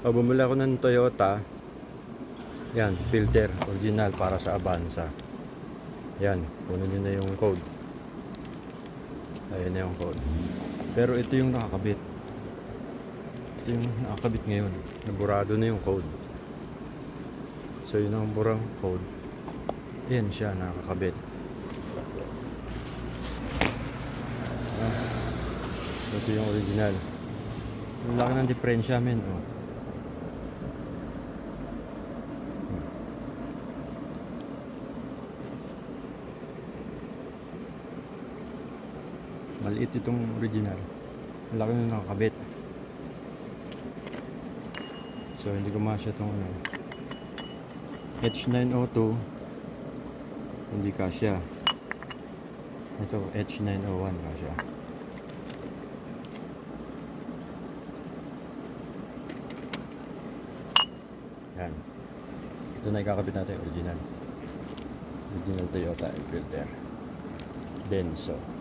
Bumili ako ng Toyota. Yan, filter original para sa Avanza. Yan, kunin nyo na yung code. Ayan na yung code. Pero ito yung nakakabit. Ito yung nakakabit ngayon. Naburado na yung code. So yun ang burang code. Ayan siya, nakakabit. Ito yung original. Ang laki ng diferensya, men. Oh. Maliit itong original. Ang laki na nakakabit. So hindi ko masya itong H902. Hindi kasya. Ito H901 kasya. Yan. Ito na ikakabit natin original. Original Toyota filter. Denso.